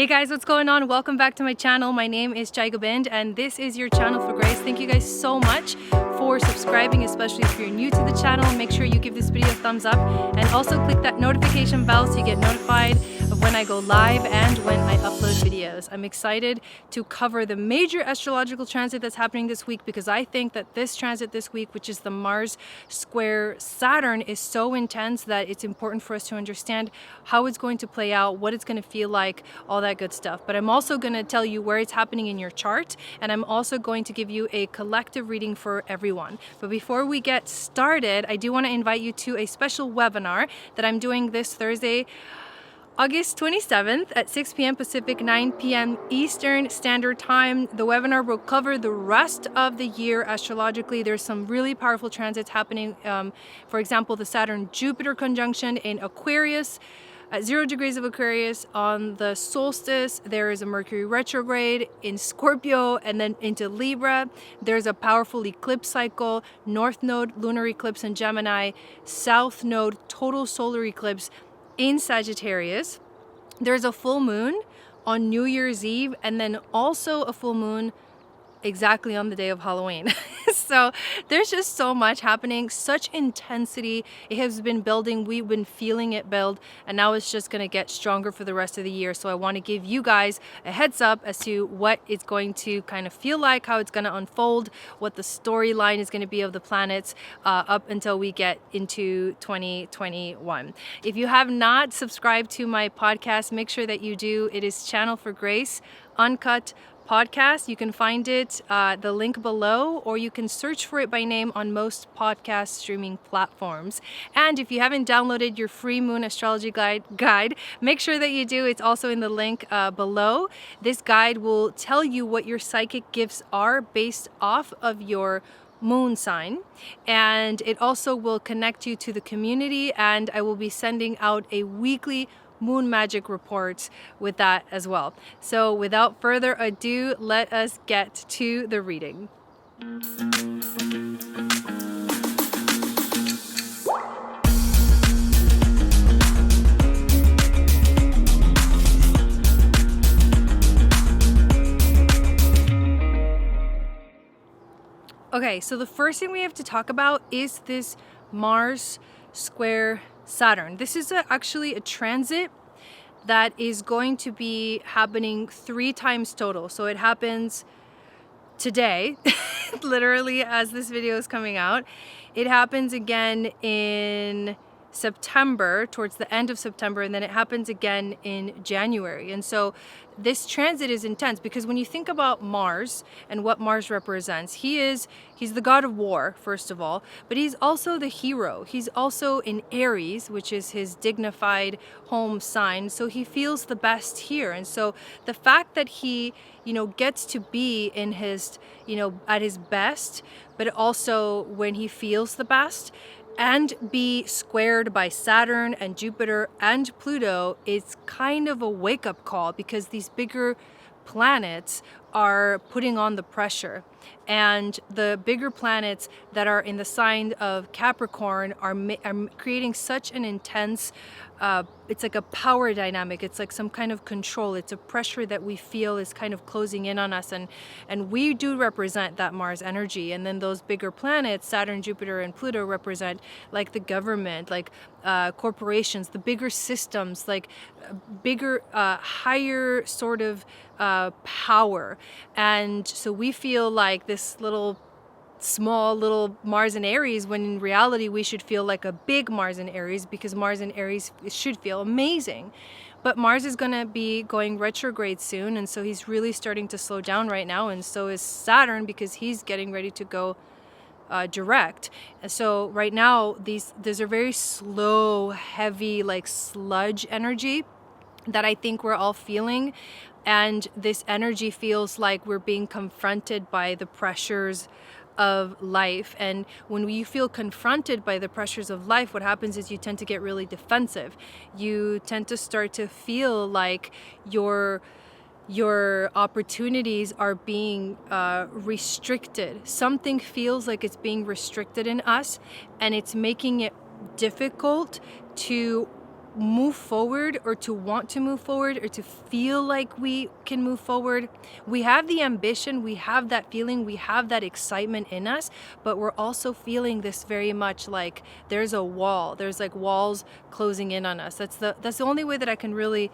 Hey guys, what's going on? Welcome back to my channel. My name is Gobind and this is your channel for grace. Thank you guys so much for subscribing, especially if you're new to the channel. Make sure you give this video a thumbs up and also click that notification bell so you get notified of when I go live and when I upload videos. I'm excited to cover the major astrological transit that's happening this week because I think that this transit this week, which is the Mars square Saturn, is so intense that it's important for us to understand how it's going to play out, what it's going to feel like, all that good stuff. But I'm also going to tell you where it's happening in your chart, and I'm also going to give you a collective reading for everyone. But before we get started, I do want to invite you to a special webinar that I'm doing this Thursday, August 27th at 6 p.m. Pacific, 9 p.m. Eastern Standard Time. The webinar will cover the rest of the year astrologically. There's some really powerful transits happening. For example, the Saturn-Jupiter conjunction in Aquarius. At 0 degrees of Aquarius on the solstice, there is a Mercury retrograde in Scorpio, and then into Libra. There's a powerful eclipse cycle, North Node lunar eclipse in Gemini, South Node total solar eclipse in Sagittarius. There's a full moon on New Year's Eve, and then also a full moon exactly on the day of Halloween. So there's just so much happening, such intensity. It has been building, we've been feeling it build, and now it's just going to get stronger for the rest of the year. So I want to give you guys a heads up as to what it's going to kind of feel like, how it's going to unfold, what the storyline is going to be of the planets up until we get into 2021. If you have not subscribed to my podcast, make sure that you do. It is Channel for Grace, Uncut Podcast. You can find it, the link below, or you can search for it by name on most podcast streaming platforms. And if you haven't downloaded your free moon astrology guide, make sure that you do. It's also in the link below. This guide will tell you what your psychic gifts are based off of your moon sign, and it also will connect you to the community, and I will be sending out a weekly moon magic reports with that as well. So without further ado, let us get to the reading. Okay, so the first thing we have to talk about is this Mars square Saturn. This is actually a transit that is going to be happening 3 times total. So it happens today, literally as this video is coming out. It happens again in September, towards the end of September, and then it happens again in January. And so this transit is intense because when you think about Mars and what Mars represents, he's the god of war, first of all, but he's also the hero. He's also in Aries, which is his dignified home sign, so he feels the best here. And so the fact that he, gets to be in his, at his best, but also when he feels the best, and be squared by Saturn and Jupiter and Pluto, is kind of a wake-up call because these bigger planets are putting on the pressure, and the bigger planets that are in the sign of Capricorn are creating such an intense it's like a power dynamic. It's like some kind of control. It's a pressure that we feel is kind of closing in on us, and we do represent that Mars energy. And then those bigger planets, Saturn, Jupiter, and Pluto, represent like the government, like corporations, the bigger systems, like bigger, higher sort of power. And so we feel like this small little Mars in Aries, when in reality we should feel like a big Mars in Aries, because Mars in Aries should feel amazing. But Mars is going to be going retrograde soon, and so he's really starting to slow down right now, and so is Saturn because he's getting ready to go direct. And so right now these are very slow, heavy, like sludge energy that I think we're all feeling. And this energy feels like we're being confronted by the pressures of life. And when you feel confronted by the pressures of life, what happens is you tend to get really defensive. You tend to start to feel like your opportunities are being restricted. Something feels like it's being restricted in us, and it's making it difficult to move forward, or to want to move forward, or to feel like we can move forward. We have the ambition, we have that feeling, we have that excitement in us, but we're also feeling this very much like there's a wall, there's like walls closing in on us. That's the only way that I can really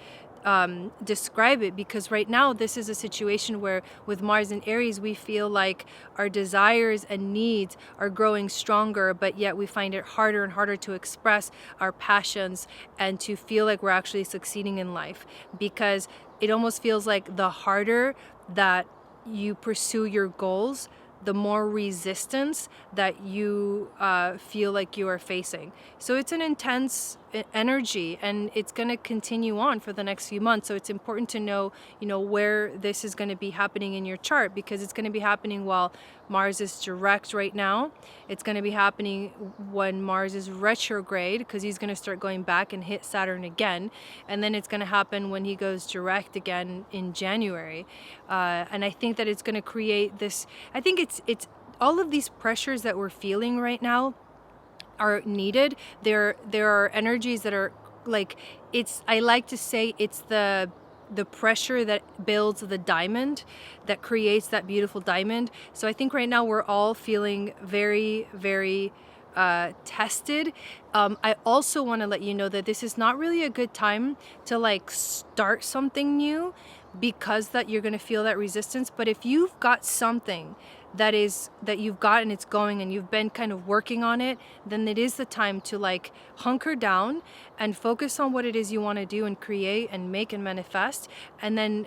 describe it, because right now this is a situation where with Mars and Aries we feel like our desires and needs are growing stronger, but yet we find it harder and harder to express our passions and to feel like we're actually succeeding in life, because it almost feels like the harder that you pursue your goals, the more resistance that you feel like you are facing. So it's an intense energy, and it's going to continue on for the next few months. So it's important to know, where this is going to be happening in your chart, because it's going to be happening while Mars is direct right now. It's going to be happening when Mars is retrograde, because he's going to start going back and hit Saturn again. And then it's going to happen when he goes direct again in January. And I think that it's going to create this, I think it's all of these pressures that we're feeling right now are needed. There are energies that are like, I like to say it's the pressure that builds the diamond, that creates that beautiful diamond. So I think right now we're all feeling very, very tested. I also want to let you know that this is not really a good time to like start something new, because that you're going to feel that resistance. But if you've got something that you've got and it's going and you've been kind of working on it, then it is the time to like hunker down and focus on what it is you want to do and create and make and manifest, and then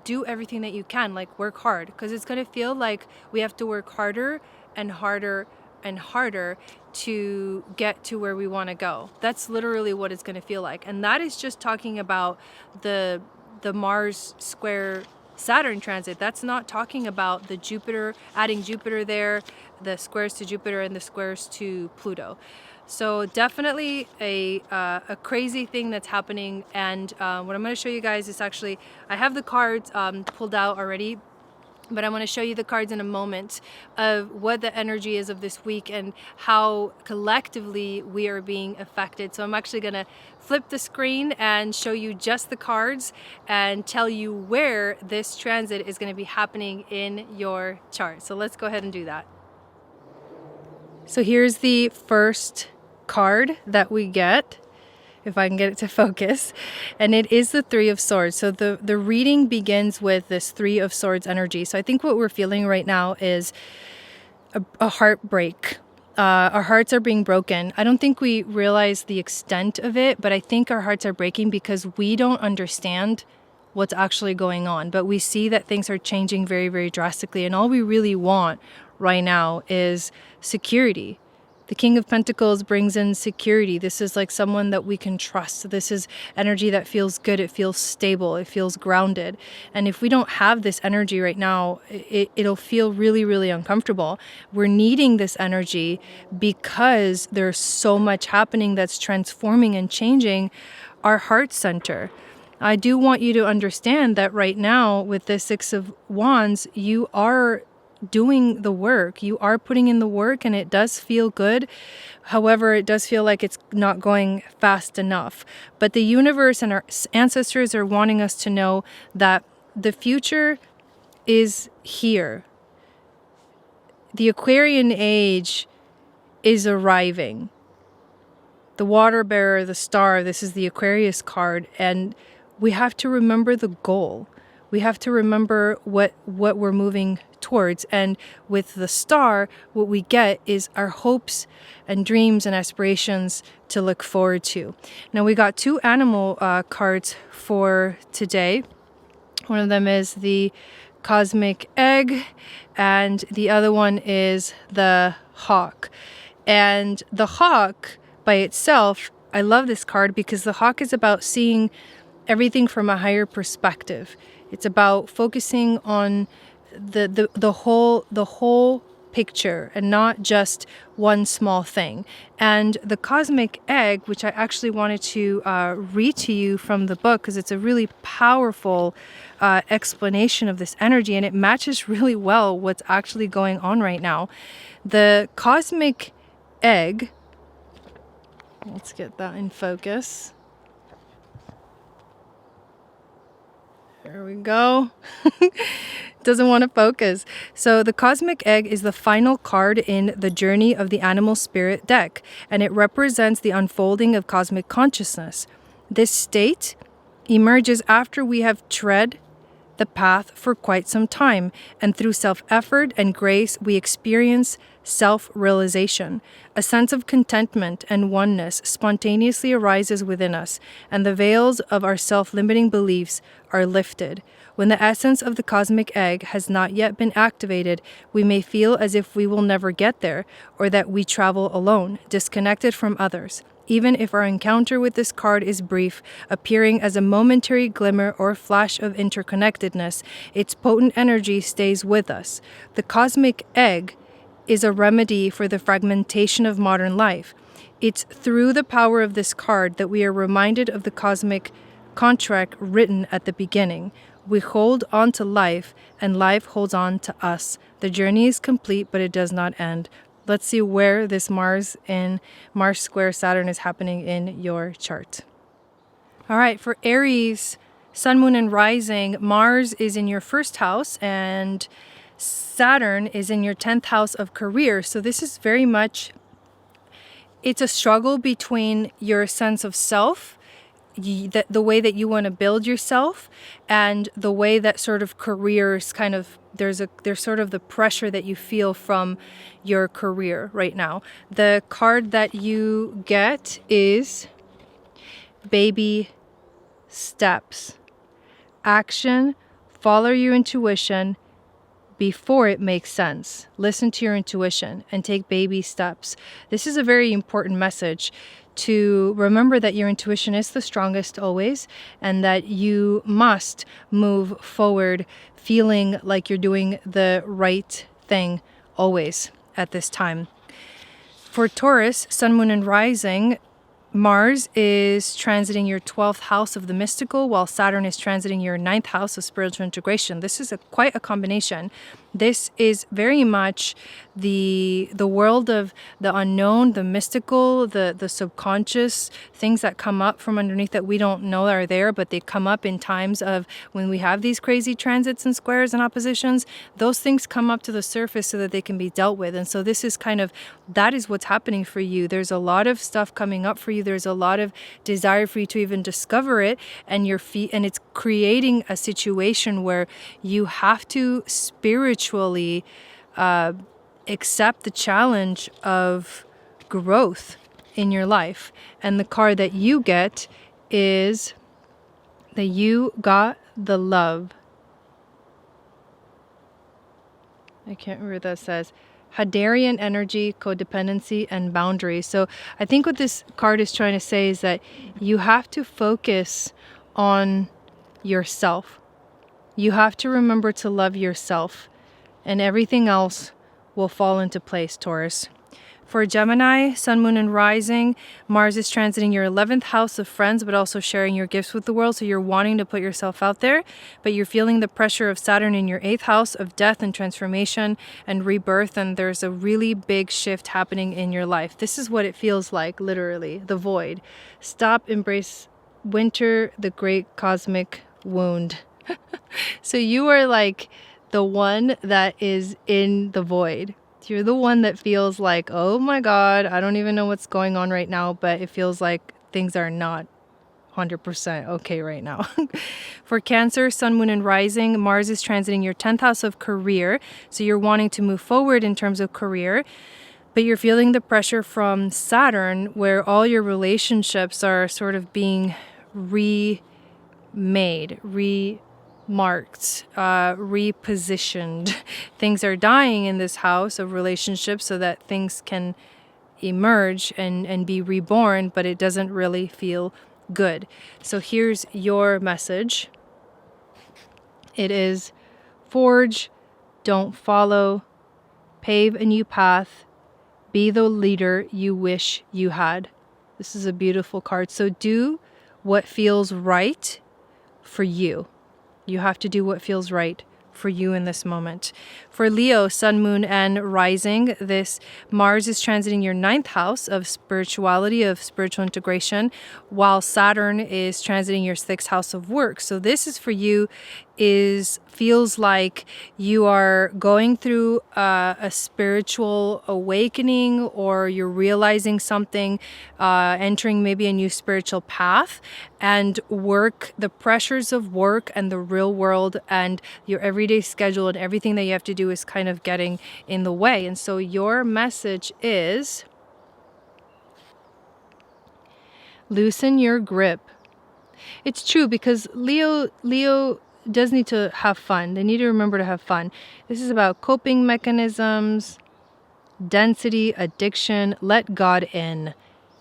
do everything that you can, like work hard, because it's going to feel like we have to work harder and harder and harder to get to where we want to go. That's literally what it's going to feel like. And that is just talking about the Mars square Saturn transit. That's not talking about the Jupiter, adding Jupiter there, the squares to Jupiter and the squares to Pluto. So definitely a crazy thing that's happening. And what I'm going to show you guys is actually, I have the cards pulled out already, but I want to show you the cards in a moment of what the energy is of this week and how collectively we are being affected. So I'm actually going to flip the screen and show you just the cards and tell you where this transit is going to be happening in your chart. So let's go ahead and do that. So here's the first card that we get, if I can get it to focus, and it is the Three of Swords. So the reading begins with this Three of Swords energy. So I think what we're feeling right now is a heartbreak. Our hearts are being broken. I don't think we realize the extent of it, but I think our hearts are breaking because we don't understand what's actually going on. But we see that things are changing very, very drastically, and all we really want right now is security. The King of Pentacles brings in security. This is like someone that we can trust. This is energy that feels good. It feels stable. It feels grounded. And if we don't have this energy right now, it'll feel really, really uncomfortable. We're needing this energy because there's so much happening that's transforming and changing our heart center. I do want you to understand that right now with the Six of Wands, you are doing the work. You are putting in the work, and it does feel good. However, it does feel like it's not going fast enough. But the universe and our ancestors are wanting us to know that the future is here. The Aquarian age is arriving. The water bearer, the star, this is the Aquarius card, and we have to remember the goal. We have to remember what we're moving towards. And with the star, what we get is our hopes and dreams and aspirations to look forward to. Now, we got two animal cards for today. One of them is the cosmic egg, and the other one is the hawk. And the hawk by itself, I love this card because the hawk is about seeing everything from a higher perspective. It's about focusing on the whole picture and not just one small thing. And the cosmic egg, which I actually wanted to read to you from the book because it's a really powerful explanation of this energy, and it matches really well what's actually going on right now. The cosmic egg, let's get that in focus. There we go. Doesn't want to focus. So the cosmic egg is the final card in the Journey of the Animal Spirit deck, and it represents the unfolding of cosmic consciousness. This state emerges after we have tread the path for quite some time, and through self-effort and grace we experience self-realization. A sense of contentment and oneness spontaneously arises within us, and the veils of our self-limiting beliefs are lifted. When the essence of the cosmic egg has not yet been activated, we may feel as if we will never get there, or that we travel alone, disconnected from others. Even if our encounter with this card is brief, appearing as a momentary glimmer or flash of interconnectedness, its potent energy stays with us. The cosmic egg is a remedy for the fragmentation of modern life. It's through the power of this card that we are reminded of the cosmic contract written at the beginning. We hold on to life, and life holds on to us. The journey is complete, but it does not end. Let's see where this Mars square Saturn is happening in your chart. All right, for Aries, Sun, Moon, and Rising, Mars is in your first house and Saturn is in your 10th house of career. So this is very much, it's a struggle between your sense of self, the way that you want to build yourself, and the way that sort of careers kind of, there's sort of the pressure that you feel from your career right now. The card that you get is baby steps. Action, follow your intuition before it makes sense. Listen to your intuition and take baby steps. This is a very important message, to remember that your intuition is the strongest always, and that you must move forward feeling like you're doing the right thing always at this time. For Taurus, Sun, Moon, and Rising, Mars is transiting your 12th house of the mystical, while Saturn is transiting your 9th house of spiritual integration. This is quite a combination. This is very much the world of the unknown, the mystical, the subconscious, things that come up from underneath that we don't know are there, but they come up in times of when we have these crazy transits and squares and oppositions. Those things come up to the surface so that they can be dealt with. And so this is kind of, that is what's happening for you. There's a lot of stuff coming up for you. There's a lot of desire for you to even discover it, and and it's creating a situation where you have to spiritually accept the challenge of growth in your life. And the card that you get is that you got the love. I can't remember what that says. Hadarian energy, codependency, and boundaries. So I think what this card is trying to say is that you have to focus on yourself. You have to remember to love yourself, and everything else will fall into place, Taurus. For Gemini, Sun, Moon, and Rising, Mars is transiting your 11th house of friends, but also sharing your gifts with the world. So you're wanting to put yourself out there, but you're feeling the pressure of Saturn in your 8th house of death and transformation and rebirth. And there's a really big shift happening in your life. This is what it feels like, literally, the void. Stop, embrace winter, the great cosmic wound. So you are like the one that is in the void. You're the one that feels like, oh my God, I don't even know what's going on right now, but it feels like things are not 100% okay right now. For Cancer, Sun, Moon, and Rising, Mars is transiting your 10th house of career. So you're wanting to move forward in terms of career, but you're feeling the pressure from Saturn, where all your relationships are sort of being remade, marked, repositioned. Things are dying in this house of relationships so that things can emerge and be reborn, but it doesn't really feel good. So here's your message. It is forge, don't follow, pave a new path, be the leader you wish you had. This is a beautiful card. So do what feels right for you. You have to do what feels right for you in this moment. For Leo, Sun, Moon, and Rising, this Mars is transiting your 9th house of spirituality, of spiritual integration, while Saturn is transiting your 6th house of work. So this is for you, feels like you are going through a spiritual awakening, or you're realizing something, entering maybe a new spiritual path, and work, the pressures of work and the real world and your everyday schedule and everything that you have to do is kind of getting in the way. And so your message is loosen your grip. It's true, because Leo does need to have fun. They need to remember to have fun. This is about coping mechanisms, density, addiction. Let God in.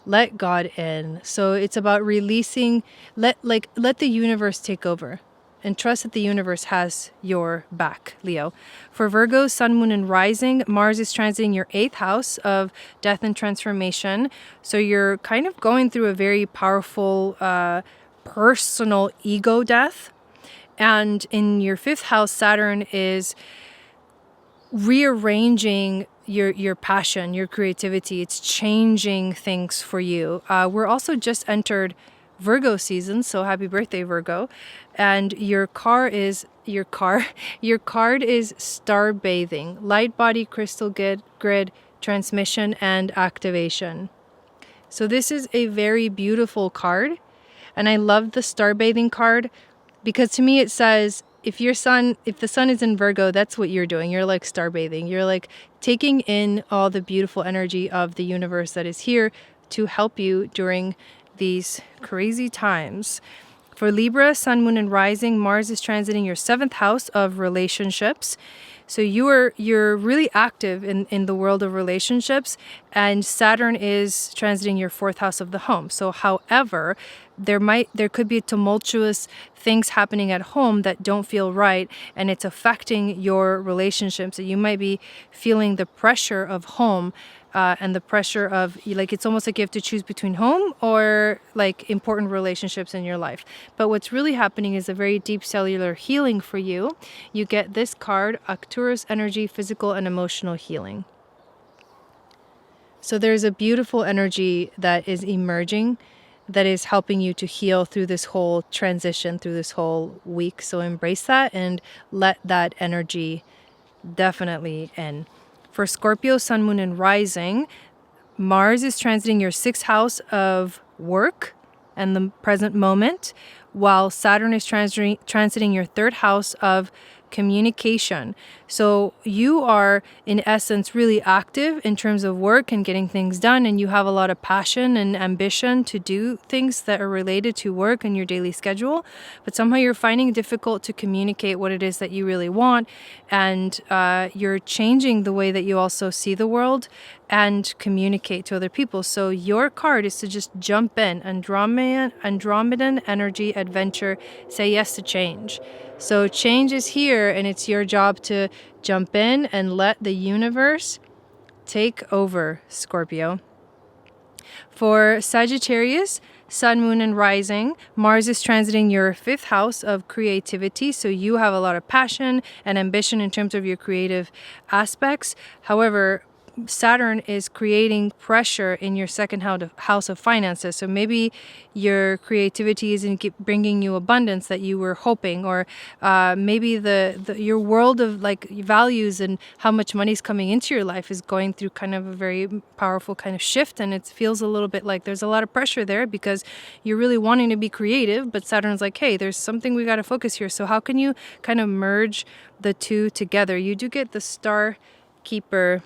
Let God in. So it's about releasing, let the universe take over, and trust that the universe has your back, Leo. For Virgo, Sun, Moon, and Rising, Mars is transiting your 8th house of death and transformation. So you're kind of going through a very powerful personal ego death. And in your 5th house, Saturn is rearranging your passion, your creativity. It's changing things for you. We're also just entered Virgo season, so happy birthday, Virgo. And your card is star bathing, light body, crystal grid, transmission, and activation. So this is a very beautiful card, and I love the star bathing card, because to me it says, if the sun is in Virgo, that's what you're doing. You're like star bathing. You're like taking in all the beautiful energy of the universe that is here to help you during these crazy times. For Libra, Sun, Moon, and Rising, Mars is transiting your 7th house of relationships. So you're really active in the world of relationships, and Saturn is transiting your 4th house of the home. So however, there could be tumultuous things happening at home that don't feel right, and it's affecting your relationships. So you might be feeling the pressure of home, and the pressure of, like, it's almost like you have to choose between home or like important relationships in your life. But what's really happening is a very deep cellular healing for you. You get this card, Arcturus energy, physical and emotional healing. So there's a beautiful energy that is emerging that is helping you to heal through this whole transition, through this whole week. So embrace that and let that energy definitely in. For Scorpio, Sun, Moon, and Rising, Mars is transiting your 6th house of work and the present moment, while Saturn is transiting your 3rd house of communication. So you are, in essence, really active in terms of work and getting things done, and you have a lot of passion and ambition to do things that are related to work and your daily schedule, but somehow you're finding it difficult to communicate what it is that you really want, and you're changing the way that you also see the world and communicate to other people. So your card is to just jump in, Andromedan energy, adventure, say yes to change. So change is here, and it's your job to jump in and let the universe take over, Scorpio. For Sagittarius, Sun, Moon, and Rising, Mars is transiting your 5th house of creativity. So you have a lot of passion and ambition in terms of your creative aspects. However, Saturn is creating pressure in your 2nd house of finances. So maybe your creativity isn't bringing you abundance that you were hoping, or maybe your world of like values and how much money is coming into your life is going through kind of a very powerful kind of shift, and it feels a little bit like there's a lot of pressure there because you're really wanting to be creative, but Saturn's like, hey, there's something we got to focus here. So how can you kind of merge the two together? You do get the Star Keeper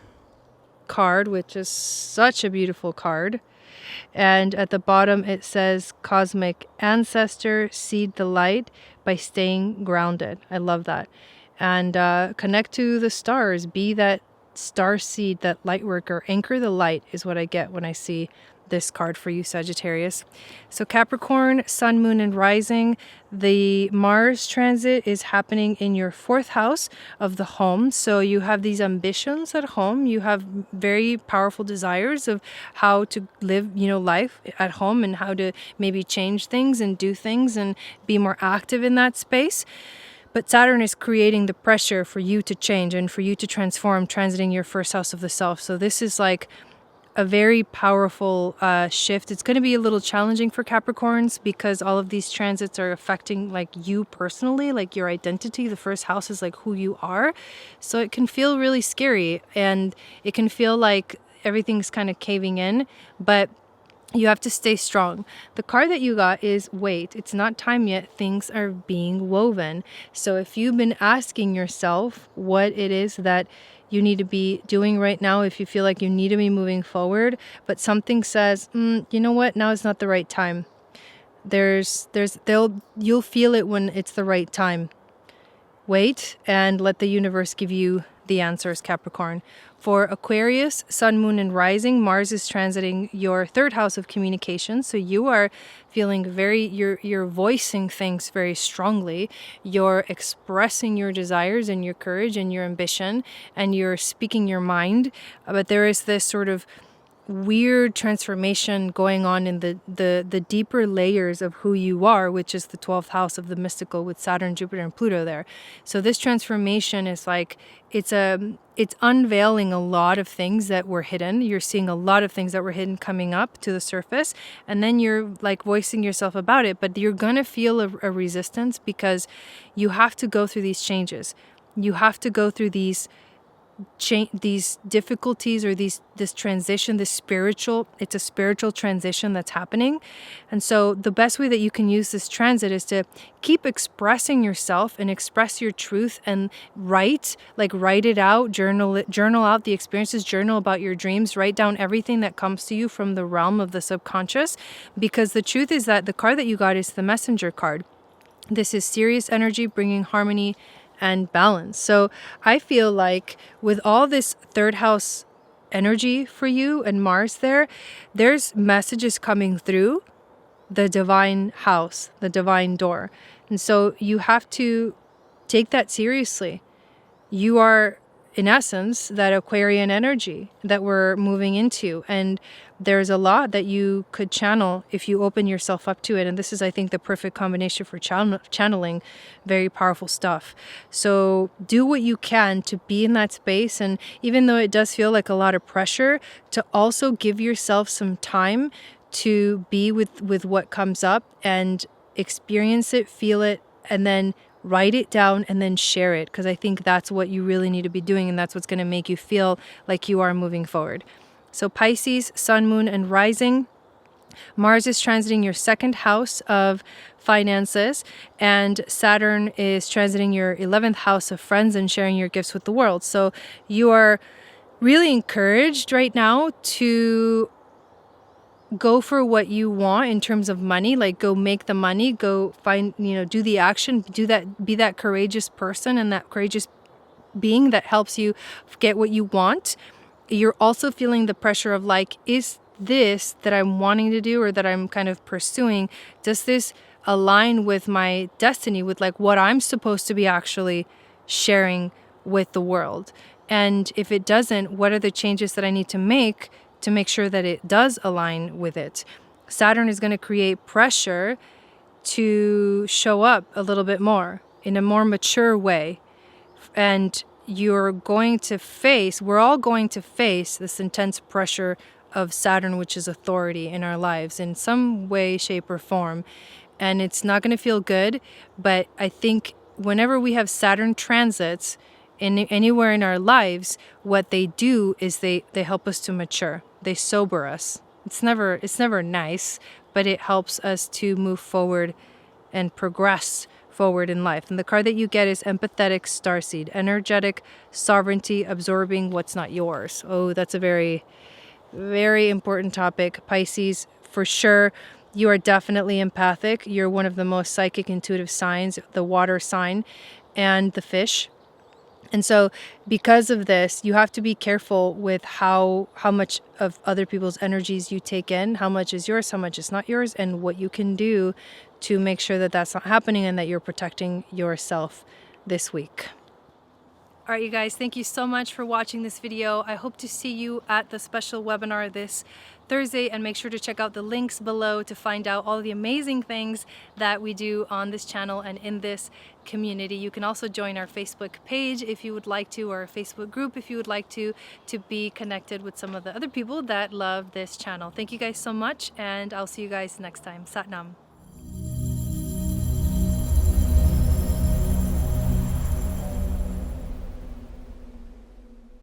card, which is such a beautiful card, and at the bottom it says cosmic ancestor, seed the light by staying grounded. I love that. And connect to the stars, be that star seed, that light worker, anchor the light is what I get when I see this card for you, Sagittarius. So Capricorn, Sun, Moon, and Rising, the Mars transit is happening in your 4th house of the home. So you have these ambitions at home. You have very powerful desires of how to live, life at home, and how to maybe change things and do things and be more active in that space. But Saturn is creating the pressure for you to change and for you to transform, transiting your first house of the self. So this is like a very powerful shift. It's going to be a little challenging for Capricorns because all of these transits are affecting like you personally, like your identity. The first house is like who you are. So it can feel really scary and it can feel like everything's kind of caving in, but you have to stay strong. The card that you got is wait. It's not time yet. Things are being woven. So if you've been asking yourself what it is that you need to be doing right now, if you feel like you need to be moving forward, but something says, you know what, now is not the right time. You'll feel it when it's the right time. Wait and let the universe give you the answers, Capricorn. For Aquarius, Sun, Moon, and Rising, Mars is transiting your third house of communication. So you are feeling you're voicing things very strongly. You're expressing your desires and your courage and your ambition, and you're speaking your mind. But there is this sort of weird transformation going on in the deeper layers of who you are, which is the 12th house of the mystical with Saturn, Jupiter, and Pluto there. So this transformation is like it's unveiling a lot of things that were hidden. You're seeing a lot of things that were hidden coming up to the surface, and then you're like voicing yourself about it, but you're gonna feel a resistance because you have to go through these changes. You have to go through these difficulties or this transition, it's a spiritual transition that's happening. And so the best way that you can use this transit is to keep expressing yourself and express your truth and write it out, journal out the experiences, journal about your dreams, write down everything that comes to you from the realm of the subconscious, because the truth is that the card that you got is the Messenger card. This is serious energy bringing harmony and balance. So I feel like with all this third house energy for you and Mars there's messages coming through the divine house, the divine door. And so you have to take that seriously. You are, in essence, that Aquarian energy that we're moving into. And there's a lot that you could channel if you open yourself up to it. And this is, I think, the perfect combination for channeling very powerful stuff. So do what you can to be in that space. And even though it does feel like a lot of pressure, to also give yourself some time to be with what comes up and experience it, feel it, and then write it down and then share it. Because I think that's what you really need to be doing. And that's what's going to make you feel like you are moving forward. So Pisces, Sun, Moon, and Rising. Mars is transiting your second house of finances, and Saturn is transiting your 11th house of friends and sharing your gifts with the world. So you are really encouraged right now to go for what you want in terms of money, like go make the money, go find, do the action, be that courageous person and that courageous being that helps you get what you want. You're also feeling the pressure of like, is this that I'm wanting to do or that I'm kind of pursuing, does this align with my destiny, with like what I'm supposed to be actually sharing with the world? And if it doesn't, what are the changes that I need to make sure that it does align with it? Saturn is going to create pressure to show up a little bit more in a more mature way. And we're all going to face this intense pressure of Saturn, which is authority in our lives in some way, shape, or form. And it's not going to feel good. But I think whenever we have Saturn transits anywhere in our lives, what they do is they help us to mature. They sober us. It's never nice, but it helps us to move forward and progress forward in life. And the card that you get is Empathetic Starseed, energetic sovereignty, absorbing what's not yours. Oh, that's a very, very important topic. Pisces, for sure, you are definitely empathic. You're one of the most psychic, intuitive signs, the water sign and the fish. And so because of this, you have to be careful with how much of other people's energies you take in, how much is yours, how much is not yours, and what you can do to make sure that that's not happening and that you're protecting yourself this week. All right, you guys, thank you so much for watching this video. I hope to see you at the special webinar this Thursday, and make sure to check out the links below to find out all the amazing things that we do on this channel and in this community. You can also join our Facebook page if you would like to, or our Facebook group if you would like to be connected with some of the other people that love this channel. Thank you guys so much, and I'll see you guys next time. Sat Nam.